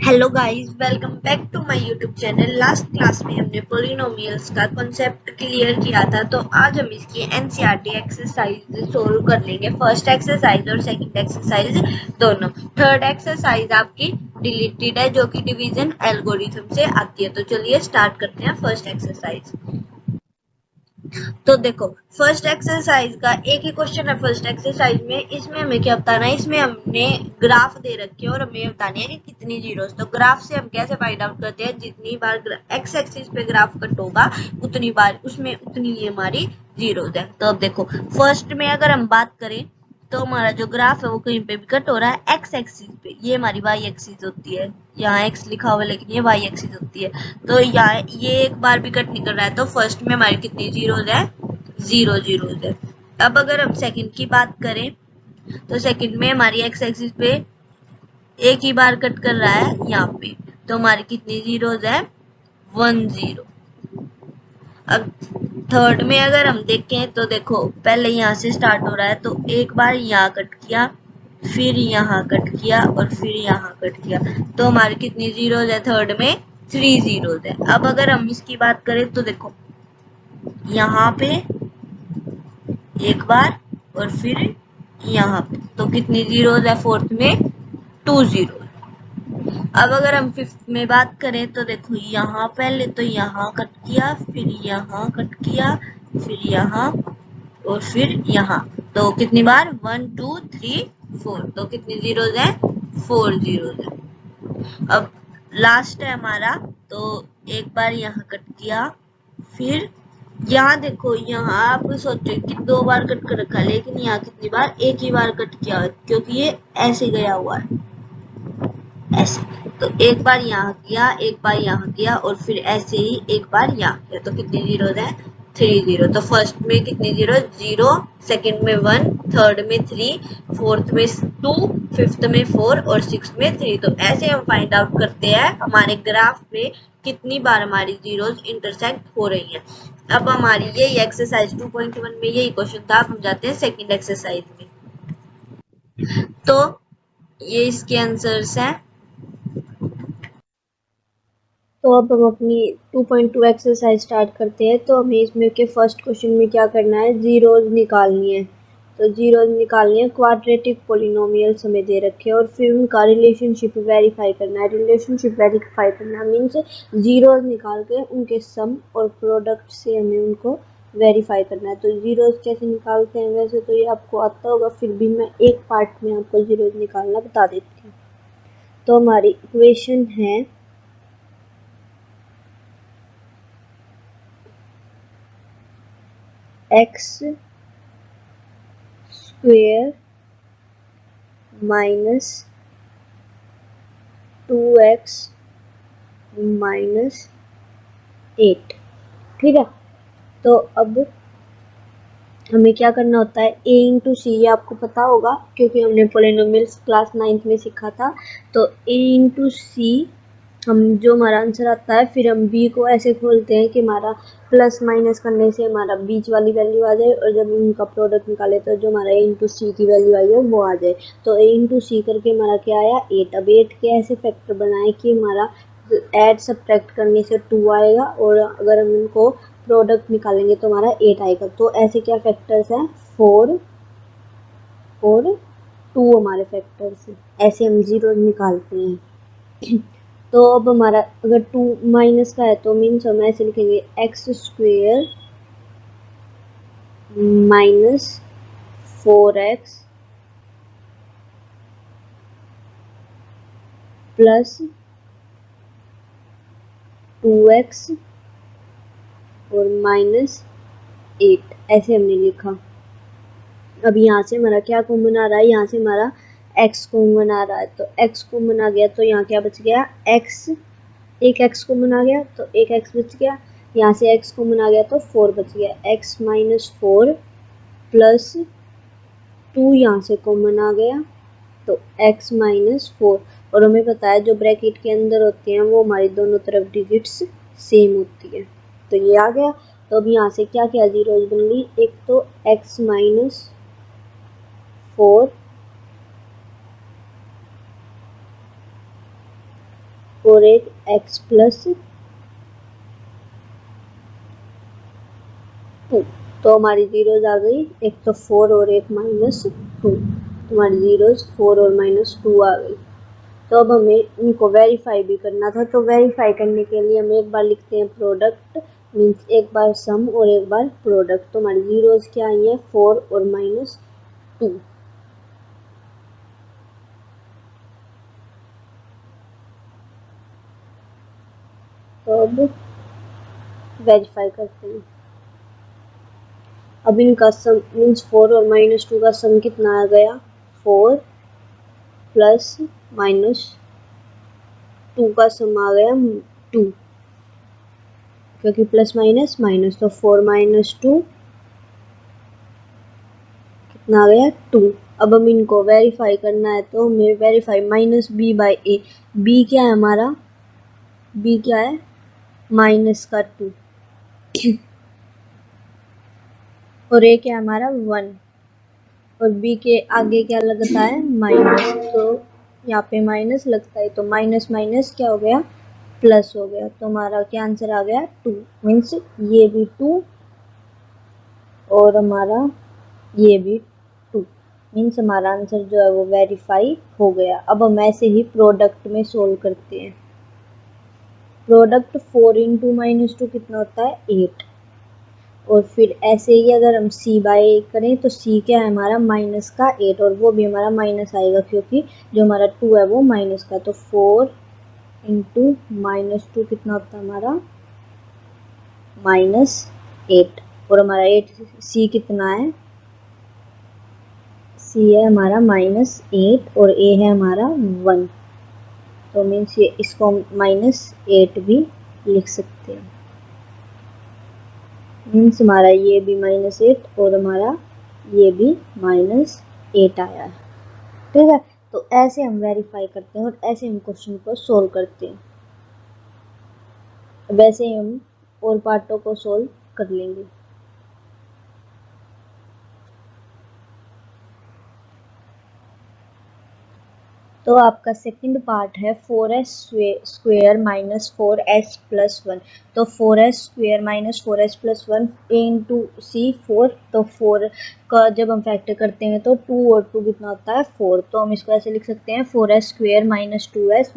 Hello guys, welcome back to my YouTube channel. Last class में हमने polynomials का concept clear किया था, तो आज हम इसकी एनसीईआरटी एक्सरसाइज सोल्व कर लेंगे। फर्स्ट एक्सरसाइज और सेकंड एक्सरसाइज दोनों। थर्ड एक्सरसाइज आपकी डिलीटेड है, जो कि डिवीजन एल्गोरिथम से आती है। तो चलिए स्टार्ट करते हैं फर्स्ट एक्सरसाइज। तो देखो, फर्स्ट एक्सरसाइज का एक ही क्वेश्चन है। फर्स्ट एक्सरसाइज में इसमें हमें क्या बताना है, इसमें हमने ग्राफ दे रखे है और हमें बतानी है कि कितनी जीरोस। तो ग्राफ से हम कैसे फाइंड आउट करते हैं, जितनी बार एक्स एक्सिस पे ग्राफ कट होगा उतनी बार उसमें उतनी ही हमारी जीरोस है। तो अब देखो, फर्स्ट में अगर हम बात करें तो हमारा जो ग्राफ है वो कहीं पे भी कट हो रहा है एक्स एक्सिस पे। ये हमारी वाई एक्सिस होती है, यहाँ एक्स लिखा हुआ लेकिन ये वाई एक्सिस होती है। तो यहाँ ये एक बार भी कट नहीं कर रहा है, तो फर्स्ट में हमारी कितनी जीरोस है, जीरो जीरोस है। अब अगर हम सेकंड की बात करें तो सेकंड में हमारी एक्स एक्सिस पे एक ही बार कट कर रहा है यहाँ पे, तो हमारी कितनी जीरोस है, 10। अब थर्ड में अगर हम देखें तो देखो, पहले यहाँ से स्टार्ट हो रहा है तो एक बार यहाँ कट किया, फिर यहाँ कट किया और फिर यहाँ कट किया, तो हमारी कितनी जीरोस है, थर्ड में 3 जीरोस है। अब अगर हम इसकी बात करें तो देखो, यहाँ पे एक बार और फिर यहाँ पे, तो कितनी जीरोस है, फोर्थ में 2 जीरो। अब अगर हम फिफ्थ में बात करें तो देखो, यहाँ पहले तो यहाँ कट किया, फिर यहाँ कट किया, फिर यहाँ और फिर यहाँ, तो कितनी बार, 1 2 3 4, तो कितनी जीरोस है, 4 जीरोस है। अब लास्ट है हमारा, तो एक बार यहाँ कट किया, फिर यहाँ देखो, यहाँ आप सोचो कि 2 बार कट कर रखा है, लेकिन यहाँ कितनी बार, एक ही बार कट किया, क्योंकि ये ऐसे गया हुआ है, ऐसे। तो एक बार यहाँ किया, एक बार यहाँ किया और फिर ऐसे ही एक बार यहाँ किया, तो कितनी जीरोस है, 3 जीरो। तो फर्स्ट में कितनी जीरो, 0, सेकंड में 1, थर्ड में 3, फोर्थ में 2, फिफ्थ में 4 और सिक्स्थ में 3। तो ऐसे हम फाइंड आउट करते हैं हमारे ग्राफ पे कितनी बार हमारी जीरोस इंटरसेक्ट हो रही है। अब हमारी यही एक्सरसाइज 2.1 में यही क्वेश्चन था। अब हम जाते हैं सेकंड एक्सरसाइज में। तो ये इसके आंसर्स हैं। तो अब हम अपनी 2.2 एक्सरसाइज स्टार्ट करते हैं। तो हमें इसमें के फर्स्ट क्वेश्चन में क्या करना है, जीरोस निकालनी है। तो जीरोस निकालनी है, क्वाड्रेटिक पोलिनोमियल्स हमें दे रखे हैं और फिर उनका रिलेशनशिप वेरीफाई करना है। रिलेशनशिप वेरीफाई करना मीन्स जीरोस निकाल के उनके सम और प्रोडक्ट से हमें उनको वेरीफाई करना है। तो जीरोस कैसे निकालते हैं, वैसे तो ये आपको आता होगा, फिर भी मैं एक पार्ट में आपको जीरोस निकालना बता देती हूँ। तो हमारी इक्वेशन है x square minus 2x minus 8। ठीक है, तो अब हमें क्या करना होता है, a इंटू सी, ये आपको पता होगा क्योंकि हमने पोलिनोमियल्स क्लास 9th में सीखा था। तो a इंटू सी, हम जो हमारा आंसर आता है, फिर हम b को ऐसे खोलते हैं कि हमारा प्लस माइनस करने से हमारा बीच वाली वैल्यू आ जाए, और जब उनका प्रोडक्ट निकाले तो जो हमारा a इंटू सी की वैल्यू आई है वो आ जाए। तो a इंटू सी करके हमारा क्या आया, 8। अब 8 के ऐसे फैक्टर बनाए कि हमारा ऐड सब्ट्रैक्ट करने से 2 आएगा, और अगर हम उनको प्रोडक्ट निकालेंगे तो हमारा 8 आएगा। तो ऐसे क्या फैक्टर्स हैं, 4 और 2 हमारे फैक्टर्स हैं। ऐसे हम जीरो निकालते हैं। तो अब हमारा अगर 2 माइनस का है तो मीन्स हम ऐसे लिखेंगे x square minus 4x plus 2x और माइनस 8, ऐसे हमने लिखा। अब यहाँ से हमारा क्या कॉमन आ रहा है, यहाँ से हमारा x कॉमन आ रहा है, तो x कॉमन आ गया, तो यहाँ क्या बच गया, x, एक x कॉमन आ गया तो एक x बच गया, यहाँ से x कॉमन आ गया तो 4 बच गया, x माइनस 4 प्लस 2 यहाँ से कॉमन आ गया तो x माइनस 4। और हमें पता है जो ब्रैकेट के अंदर होते हैं वो हमारी दोनों तरफ डिजिट्स सेम होती है, तो ये आ गया। तो अब यहाँ से क्या क्या जीरोस बन गई, एक तो x माइनस 4 और एक x प्लस 2। तो हमारी जीरोज आ गई, एक तो 4 और एक -2। तो हमारी जीरोज 4 और -2 आ गई। तो अब हमें इनको वेरीफाई भी करना था, तो वेरीफाई करने के लिए हम एक बार लिखते हैं प्रोडक्ट, मीन्स एक बार सम और एक बार प्रोडक्ट। तो हमारी जीरोज क्या आई है, 4 और -2। तो अब वेरीफाई करते हैं। अब इनका सम मीन्स 4 और -2 का सम कितना आ गया, 4 प्लस -2 का सम आ गया 2, क्योंकि प्लस माइनस माइनस, तो 4 - 2 कितना आ गया, 2। अब हम इनको वेरीफाई करना है, तो हमें वेरीफाई -b/a। b क्या है हमारा, b क्या है, -2 और a क्या है हमारा 1, और b के आगे क्या लगता है, माइनस। तो यहाँ पे माइनस लगता है, तो माइनस माइनस क्या हो गया, प्लस हो गया। तो हमारा क्या आंसर आ गया, 2। मीन्स ये भी 2 और हमारा ये भी 2। मीन्स हमारा आंसर जो है वो वेरीफाई हो गया। अब हम ऐसे ही प्रोडक्ट में सोल्व करते हैं। प्रोडक्ट 4 इंटू -2 कितना होता है, 8। और फिर ऐसे ही अगर हम c/a करें, तो c क्या है हमारा, माइनस का 8, और वो भी हमारा माइनस आएगा क्योंकि जो हमारा 2 है वो माइनस का। तो 4 इंटू -2 कितना होता है हमारा, -8। और हमारा 8 c कितना है, c है हमारा -8 और a है हमारा 1। तो मीन्स ये इसको -8 भी लिख सकते हैं। मीन्स हमारा ये भी -8 और हमारा ये भी -8 आया है। ठीक है, तो ऐसे हम वेरीफाई करते हैं और ऐसे हम क्वेश्चन को सोल्व करते हैं। वैसे ही हम और पार्टों को सोल्व कर लेंगे। तो आपका सेकंड पार्ट है 4s स्क्वेयर -4s प्लस 1। तो 4s square -4s plus 1 a into C 4। तो 4 का जब हम फैक्टर करते हैं तो 2 और 2 कितना होता है, 4। तो हम इसको ऐसे लिख सकते हैं 4s स्क्वेयर -2s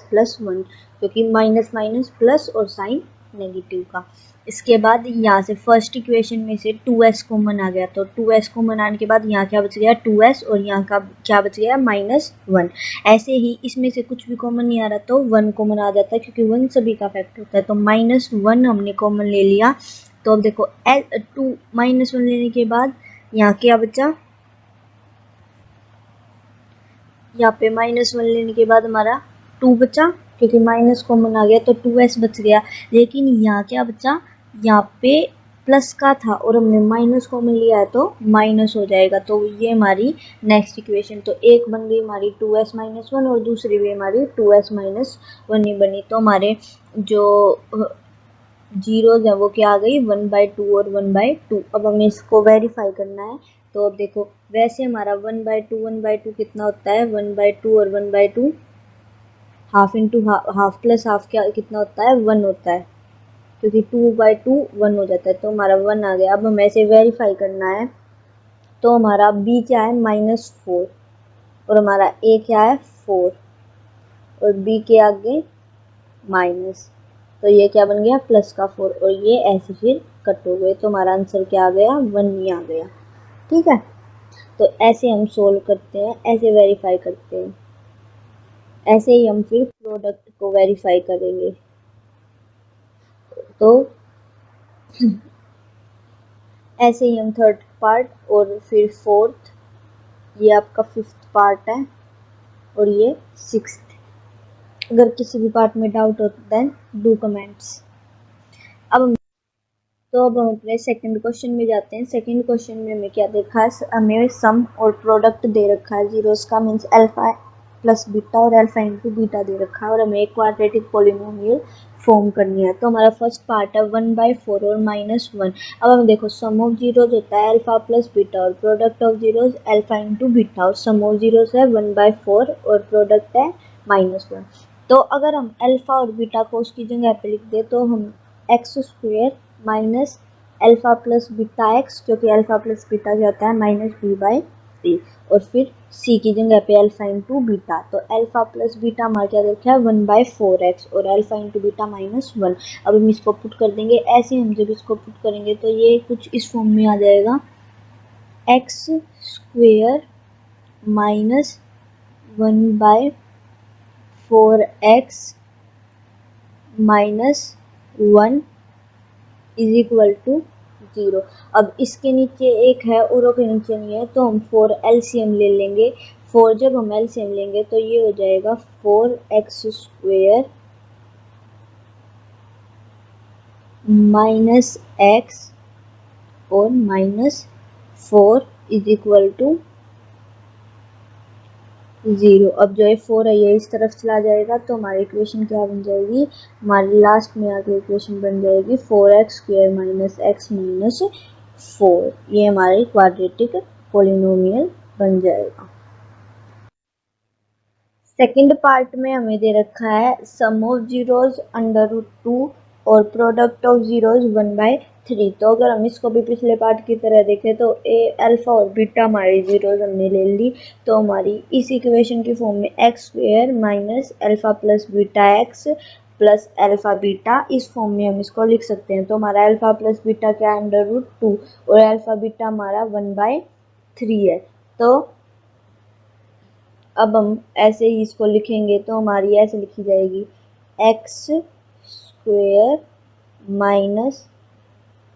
प्लस 1, क्योंकि माइनस माइनस प्लस और साइन नेगेटिव का। इसके बाद यहाँ से फर्स्ट इक्वेशन में से 2s कॉमन आ गया, तो 2s कॉमन आने के बाद यहाँ क्या बच गया, 2s, और यहाँ का क्या बच गया, -1। ऐसे ही इसमें से कुछ भी कॉमन नहीं आ रहा तो 1 कॉमन आ जाता है, क्योंकि 1 सभी का फैक्टर होता है। तो -1 हमने कॉमन ले लिया। तो अब देखो 2 -1 लेने के बाद यहाँ क्या बचा, यहाँ पे -1 लेने के बाद हमारा 2 बचा, क्योंकि माइनस कॉमन आ गया तो 2s बच गया। लेकिन यहाँ क्या बचा, यहाँ पे प्लस का था और हमने माइनस कॉमन लिया है तो माइनस हो जाएगा। तो ये हमारी नेक्स्ट इक्वेशन, तो एक बन गई हमारी 2s - 1 और दूसरी भी हमारी 2s - 1 ही बनी। तो हमारे जो जीरोज है वो क्या आ गई, 1/2 और 1/2। अब हमें इसको वेरीफाई करना है। तो अब देखो वैसे हमारा 1/2 कितना होता है, 1/2 और 1/2 half into half plus half क्या कितना होता है, 1 होता है, क्योंकि 2/2 1 हो जाता है। तो हमारा 1 आ गया। अब हमें ऐसे वेरीफाई करना है। तो हमारा b क्या है, -4, और हमारा a क्या है, 4, और b के आगे माइनस। तो ये क्या बन गया, प्लस का 4, और ये ऐसे फिर कट हो गए। तो हमारा आंसर क्या आ गया, 1 ही आ गया। ठीक है, तो ऐसे हम सोल्व करते हैं, ऐसे वेरीफाई करते हैं। ऐसे ही हम फिर प्रोडक्ट को वेरीफाई करेंगे। तो ऐसे ही हम थर्ड पार्ट और फिर फोर्थ, ये आपका फिफ्थ पार्ट है और ये सिक्स्थ। अगर किसी भी पार्ट में डाउट हो तो देन डू कमेंट्स। अब हम अपने सेकंड क्वेश्चन में जाते हैं। सेकंड क्वेश्चन में हमें क्या देखा है, हमें सम और प्रोडक्ट दे रखा है जीरोस का, मीन्स अल्फा प्लस बीटा और अल्फा इंटू बीटा दे रखा है, और हमें एक क्वाड्रेटिक पॉलिनोमियल फॉर्म करनी है। तो हमारा फर्स्ट पार्ट है 1/4 और -1। अब हम देखो सम ऑफ जीरोज होता है अल्फा प्लस बीटा और product of zeros alpha into beta, और सम ऑफ जीरोज है 1/4 और प्रोडक्ट है -1। तो अगर हम अल्फा और बीटा को उसकी जगह पे लिख दे तो हम x square minus alpha plus beta x, क्योंकि अल्फा प्लस बीटा क्या होता है माइनस बी बाई सी, और फिर सी की जगह पे अल्फा इंटू बीटा, तो अल्फा प्लस बीटा हमारा क्या देखा है 1/4x और अल्फा इंटू बीटा -1। अब हम इसको पुट कर देंगे, ऐसे हम जब इसको पुट करेंगे तो ये कुछ इस फॉर्म में आ जाएगा x square minus 1/4x -1 is equal to 0। अब इसके नीचे एक है और के नीचे नहीं है, तो हम 4 एलसीएम ले लेंगे। 4 जब हम एलसीएम लेंगे तो ये हो जाएगा 4x स्क्वेयर माइनस एक्स और -4 इज इक्वल टू 0। अब जो है 4 है ये इस तरफ चला जाएगा, तो हमारी इक्वेशन क्या बन जाएगी, हमारी लास्ट में आके इक्वेशन बन जाएगी 4x square minus x minus 4। ये हमारी क्वाड्रेटिक पोलिनोमियल बन जाएगा। सेकंड पार्ट में हमें दे रखा है सम ऑफ जीरोज √2 और प्रोडक्ट ऑफ जीरोज 1/3। तो अगर हम इसको भी पिछले पार्ट की तरह देखें तो ए अल्फा और बीटा हमारी जीरोज हमने ले ली, तो हमारी इस इक्वेशन की फॉर्म में x square minus alpha plus beta x plus alpha beta, इस फॉर्म में हम इसको लिख सकते हैं। तो हमारा अल्फा प्लस बीटा क्या है √2 और अल्फा बीटा हमारा 1/3 है। तो अब हम ऐसे ही इसको लिखेंगे, तो हमारी ऐसे लिखी जाएगी एक्स स्क्वेयर माइनस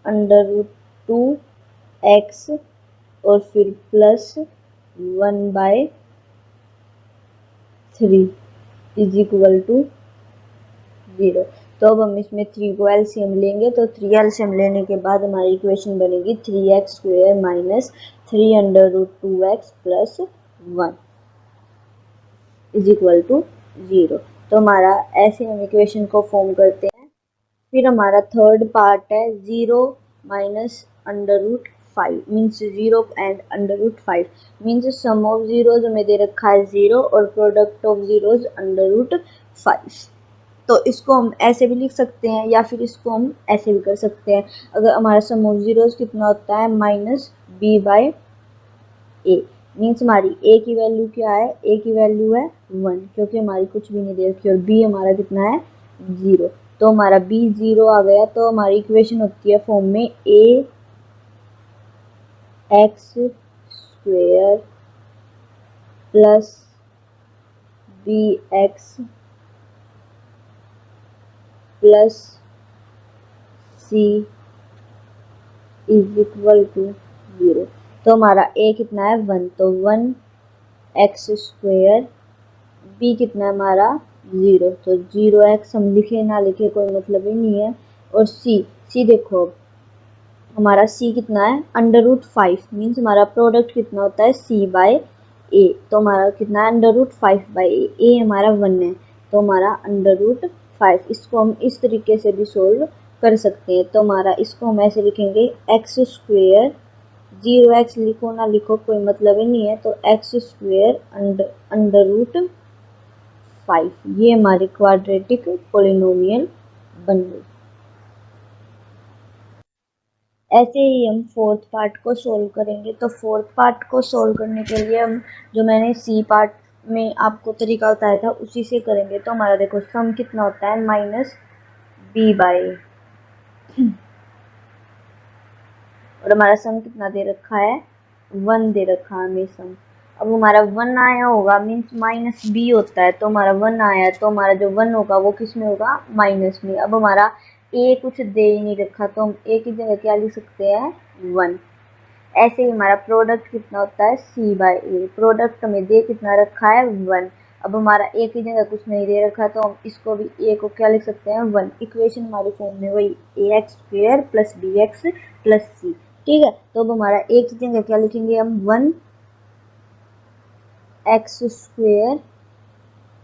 √2 एक्स और फिर प्लस 1/3 इज इक्वल टू 0। तो अब हम इसमें 3 को एलसीएम लेंगे, तो 3 एलसीएम लेने के बाद हमारी इक्वेशन बनेगी 3x square minus 3√2x plus 1 is equal to 0। तो हमारा ऐसे हम इक्वेशन को फॉर्म करते हैं। फिर हमारा थर्ड पार्ट है 0 minus √5 means 0 and √5 means sum of zeros हमें दे रखा है 0 और प्रोडक्ट ऑफ जीरोज √5। तो इसको हम ऐसे भी लिख सकते हैं या फिर इसको हम ऐसे भी कर सकते हैं। अगर हमारा सम ऑफ जीरोज कितना होता है -b/a मीन्स हमारी a की वैल्यू क्या है, a की वैल्यू है 1 क्योंकि हमारी कुछ भी नहीं दे रखी, और b हमारा कितना है 0। तो हमारा b 0 आ गया, तो हमारी इक्वेशन होती है फॉर्म में a x square plus b x plus c is equal to 0। तो हमारा a कितना है 1, तो 1x स्क्वेयर, b कितना है हमारा 0, तो 0x हम लिखे ना लिखे कोई मतलब ही नहीं है, और c देखो हमारा c कितना है √5 मीन्स हमारा प्रोडक्ट कितना होता है c/a, तो हमारा कितना है √5/a, a हमारा 1 है, तो हमारा √5। इसको हम इस तरीके से भी सोल्व कर सकते हैं। तो हमारा इसको हम ऐसे लिखेंगे एक्स स्क्वेयर, 0x लिखो ना लिखो कोई मतलब ही नहीं है, तो एक्स स्क्वेयर √5, ये हमारी क्वाड्रेटिक पोलिनोमियल बन गई। ऐसे ही हम फोर्थ पार्ट को सोल्व करेंगे। तो फोर्थ पार्ट को सोल्व करने के लिए हम जो मैंने सी पार्ट में आपको तरीका बताया था उसी से करेंगे। तो हमारा देखो सम कितना होता है -b/a और हमारा सम कितना दे रखा है 1 दे रखा है हमें सम। अब हमारा 1 आया होगा मीन्स -b होता है, तो हमारा 1 आया, तो हमारा जो 1 होगा वो किस में होगा माइनस में। अब हमारा a कुछ दे ही नहीं रखा, तो हम a की जगह क्या लिख सकते हैं 1। ऐसे ही हमारा प्रोडक्ट कितना होता है c/a, प्रोडक्ट हमें दे कितना रखा है 1। अब हमारा a की जगह कुछ नहीं दे रखा, तो हम इसको भी a को क्या लिख सकते हैं 1। इक्वेशन हमारी फॉर्म में वही ax square plus bx plus c, ठीक है। तो अब हमारा a की जगह क्या लिखेंगे हम 1x स्क्वेयर,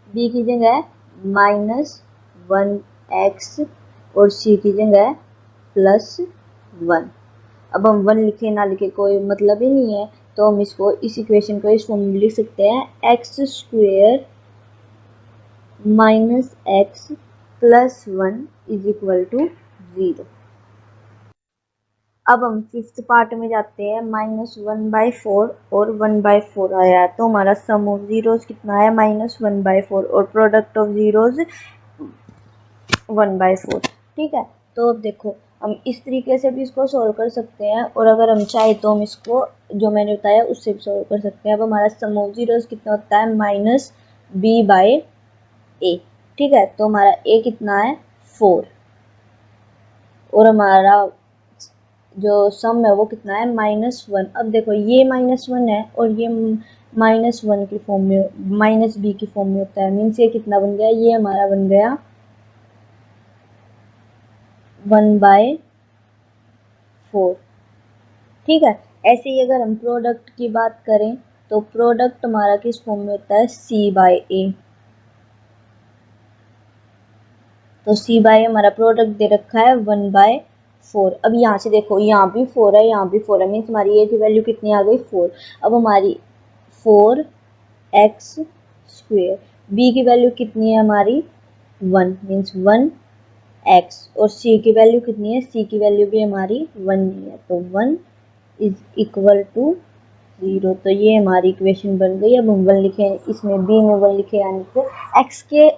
b की जगह -1x और c की जगह +1। अब हम 1 लिखे ना लिखे कोई मतलब ही नहीं है, तो हम इसको इस इक्वेशन को इस फॉर्म में लिख सकते हैं x square minus x plus 1 is equal to 0। अब हम फिफ्थ पार्ट में जाते हैं। -1/4 और 1/4 आया तो हमारा सम ऑफ जीरोस कितना है -1/4 और प्रोडक्ट ऑफ जीरोस 1/4। ठीक है, तो अब देखो हम इस तरीके से भी इसको सॉल्व कर सकते हैं और अगर हम चाहे तो हम इसको जो मैंने बताया उससे भी सॉल्व कर सकते हैं। अब हमारा सम ऑफ जीरोस कितना होता है -b/a। ठीक है, तो हमारा a कितना है 4 और हमारा जो सम है वो कितना है -1। अब देखो ये -1 है और ये -1 की फॉर्म में -b की फॉर्म में होता है, मीन्स ये कितना बन गया, ये हमारा बन गया 1/4। ठीक है, ऐसे ही अगर हम प्रोडक्ट की बात करें तो प्रोडक्ट हमारा किस फॉर्म में होता है c/a। तो c/a हमारा प्रोडक्ट दे रखा है 1/4। अब यहाँ से देखो यहाँ भी 4 है, यहाँ भी 4 है, मीन्स हमारी a की वैल्यू कितनी आ गई 4। अब हमारी 4x², b की वैल्यू कितनी है हमारी 1, मीन्स 1x, और c की वैल्यू कितनी है, c की वैल्यू भी हमारी 1 है, तो 1 इज इक्वल टू 0। तो ये हमारी इक्वेशन बन गई। अब हम 1 लिखे, इसमें b में 1 लिखे, यानी कि x के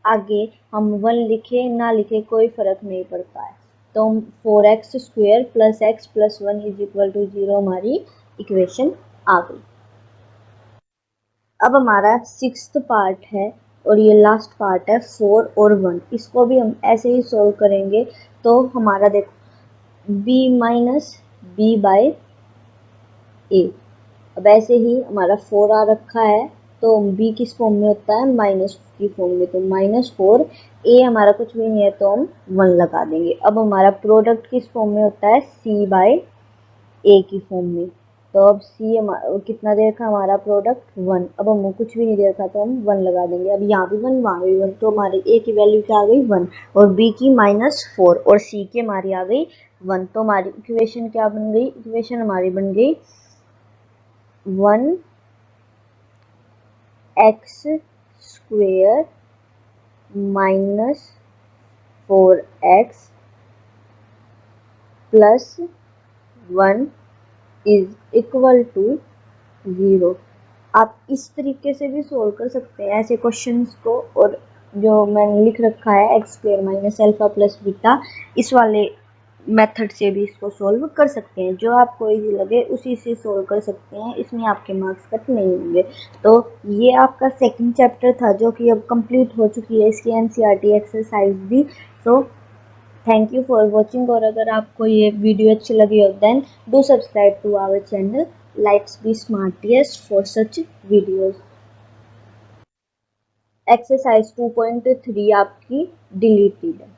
आगे हम 1 लिखे ना लिखे कोई फर्क नहीं पड़ता है। तो 4x² plus x plus 1 is equal to 0 हमारी इक्वेशन आ गई। अब हमारा सिक्स्थ पार्ट है और ये लास्ट पार्ट है 4 और 1। इसको भी हम ऐसे ही सोल्व करेंगे। तो हमारा देखो b माइनस b/a। अब ऐसे ही हमारा 4 आ रखा है तो b किस फॉर्म में होता है माइनस की फॉर्म में, तो -4। a हमारा कुछ भी नहीं है तो हम 1 लगा देंगे। अब हमारा प्रोडक्ट किस फॉर्म में होता है c/a की फॉर्म में। तो अब c कितना दे रखा हमारा प्रोडक्ट 1। अब हम कुछ भी नहीं दे रखा तो हम 1 लगा देंगे। अब यहाँ भी 1 वहाँ भी 1, तो हमारी a की वैल्यू क्या आ गई 1 और b की -4 और c की हमारी आ गई 1। तो हमारी इक्वेशन क्या बन गई, इक्वेशन हमारी बन गई 1x² -4x plus 1 is equal to 0। आप इस तरीके से भी सोल्व कर सकते हैं ऐसे क्वेश्चंस को, और जो मैंने लिख रखा है x² -α प्लस बीटा, इस वाले मेथड से भी इसको सोल्व कर सकते हैं। जो आपको इजी लगे उसी से सोल्व कर सकते हैं, इसमें आपके मार्क्स कट नहीं होंगे। तो ये आपका सेकंड चैप्टर था जो कि अब कंप्लीट हो चुकी है इसकी एनसीईआरटी एक्सरसाइज भी। तो थैंक यू फॉर वॉचिंग, और अगर आपको ये वीडियो अच्छी लगी हो then do subscribe to our channel Let's be smartiest for such videos। Exercise 2.3 आपकी डिलीटेड है।